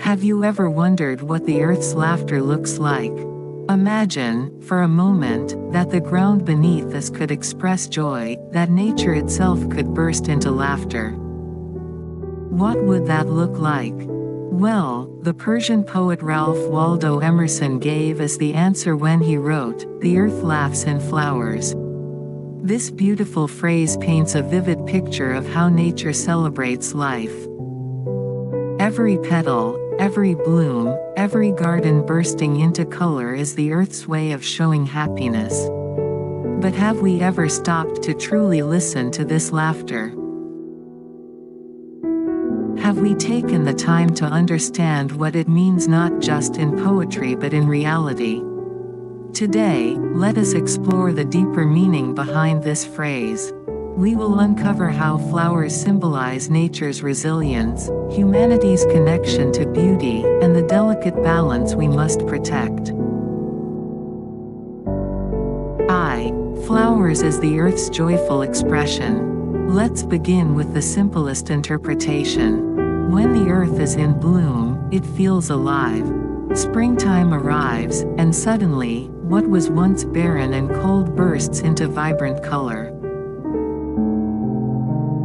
Have you ever wondered what the Earth's laughter looks like? Imagine, for a moment, that the ground beneath us could express joy, that nature itself could burst into laughter. What would that look like? Well, the Persian poet Ralph Waldo Emerson gave us the answer when he wrote, "The earth laughs in flowers." This beautiful phrase paints a vivid picture of how nature celebrates life. Every petal, every bloom, every garden bursting into color is the earth's way of showing happiness. But have we ever stopped to truly listen to this laughter? Have we taken the time to understand what it means not just in poetry but in reality? Today, let us explore the deeper meaning behind this phrase. We will uncover how flowers symbolize nature's resilience, humanity's connection to beauty, and the delicate balance we must protect. Flowers as the earth's joyful expression. Let's begin with the simplest interpretation. When the earth is in bloom, it feels alive. Springtime arrives, and suddenly, what was once barren and cold bursts into vibrant color.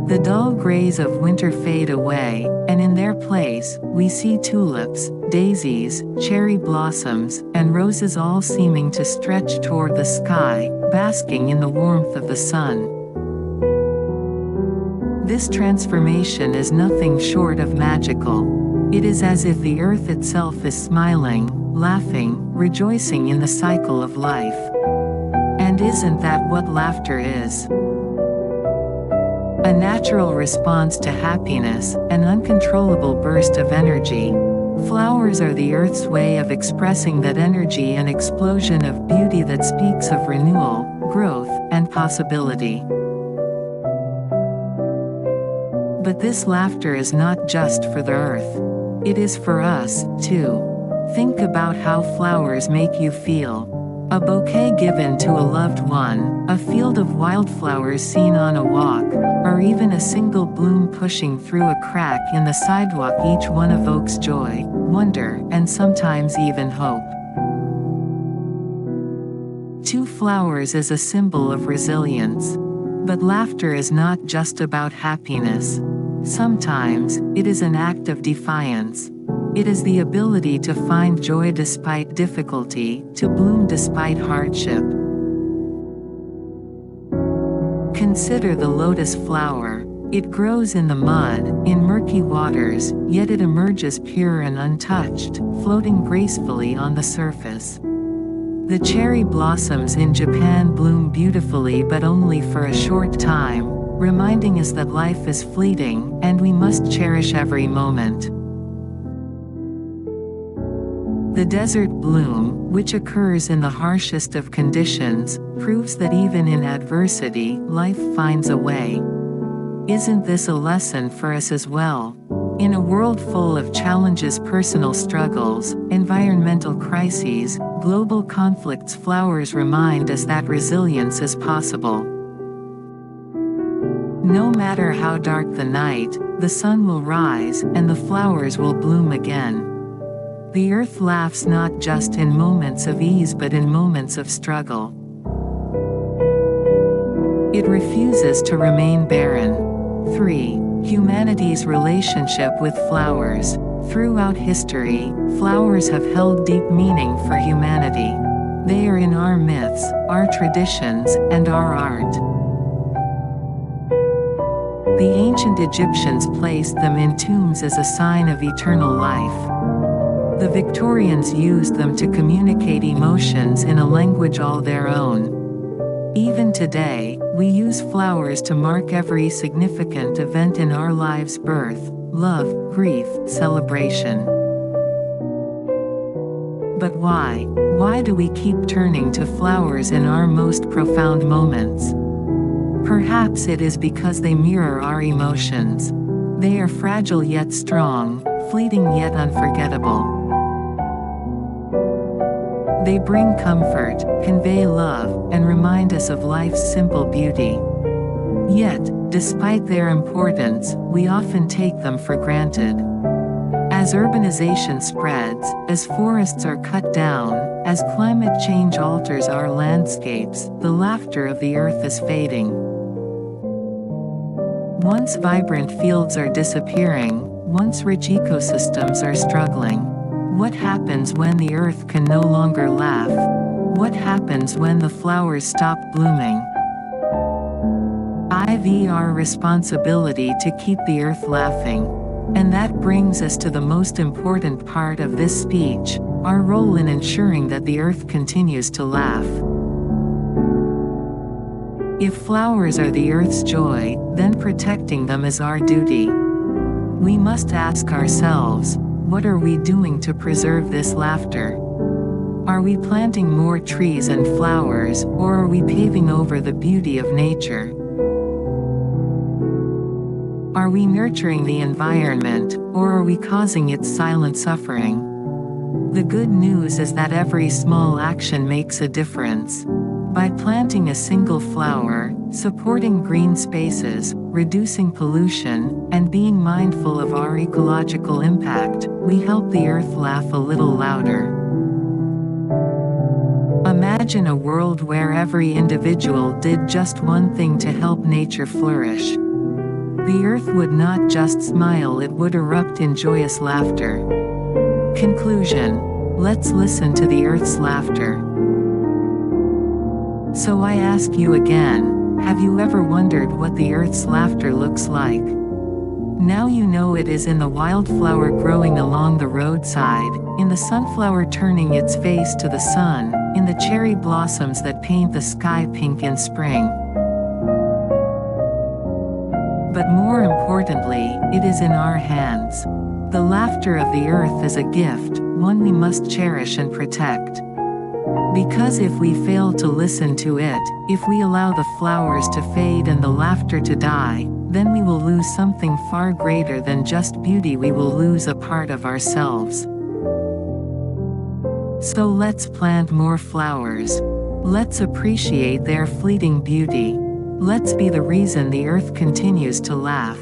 The dull grays of winter fade away, and in their place, we see tulips, daisies, cherry blossoms, and roses all seeming to stretch toward the sky, basking in the warmth of the sun. This transformation is nothing short of magical. It is as if the earth itself is smiling, laughing, rejoicing in the cycle of life. And isn't that what laughter is? A natural response to happiness, an uncontrollable burst of energy. Flowers are the earth's way of expressing that energy, an explosion of beauty that speaks of renewal, growth, and possibility. But this laughter is not just for the earth. It is for us, too. Think about how flowers make you feel. A bouquet given to a loved one, a field of wildflowers seen on a walk, or even a single bloom pushing through a crack in the sidewalk. Each one evokes joy, wonder, and sometimes even hope. Two flowers is a symbol of resilience. But laughter is not just about happiness. Sometimes, it is an act of defiance. It is the ability to find joy despite difficulty, to bloom despite hardship. Consider the lotus flower. It grows in the mud, in murky waters, yet it emerges pure and untouched, floating gracefully on the surface. The cherry blossoms in Japan bloom beautifully but only for a short time, reminding us that life is fleeting, and we must cherish every moment. The desert bloom, which occurs in the harshest of conditions, proves that even in adversity, life finds a way. Isn't this a lesson for us as well? In a world full of challenges, personal struggles, environmental crises, global conflicts, flowers remind us that resilience is possible. No matter how dark the night, the sun will rise, and the flowers will bloom again. The earth laughs not just in moments of ease but in moments of struggle. It refuses to remain barren. 3. Humanity's relationship with flowers. Throughout history, flowers have held deep meaning for humanity. They are in our myths, our traditions, and our art. The ancient Egyptians placed them in tombs as a sign of eternal life. The Victorians used them to communicate emotions in a language all their own. Even today, we use flowers to mark every significant event in our lives: birth, love, grief, celebration. But why? Why do we keep turning to flowers in our most profound moments? Perhaps it is because they mirror our emotions. They are fragile yet strong, fleeting yet unforgettable. They bring comfort, convey love, and remind us of life's simple beauty. Yet, Despite their importance, we often take them for granted. As urbanization spreads, as forests are cut down, as climate change alters our landscapes, the laughter of the earth is fading. Once vibrant fields are disappearing, once rich ecosystems are struggling. What happens when the earth can no longer laugh? What happens when the flowers stop blooming? It's our responsibility to keep the earth laughing. And that brings us to the most important part of this speech, our role in ensuring that the earth continues to laugh. If flowers are the earth's joy, then protecting them is our duty. We must ask ourselves, what are we doing to preserve this laughter? Are we planting more trees and flowers, or are we paving over the beauty of nature? Are we nurturing the environment, or are we causing its silent suffering? The good news is that every small action makes a difference. By planting a single flower, supporting green spaces, reducing pollution, and being mindful of our ecological impact, we help the earth laugh a little louder. Imagine a world where every individual did just one thing to help nature flourish. The earth would not just smile, it would erupt in joyous laughter. Conclusion: let's listen to the earth's laughter. So I ask you again, have you ever wondered what the earth's laughter looks like? Now you know it is in the wildflower growing along the roadside, in the sunflower turning its face to the sun, in the cherry blossoms that paint the sky pink in spring. But more importantly, it is in our hands. The laughter of the earth is a gift, one we must cherish and protect. Because if we fail to listen to it, if we allow the flowers to fade and the laughter to die, then we will lose something far greater than just beauty. We will lose a part of ourselves. So let's plant more flowers. Let's appreciate their fleeting beauty. Let's be the reason the earth continues to laugh.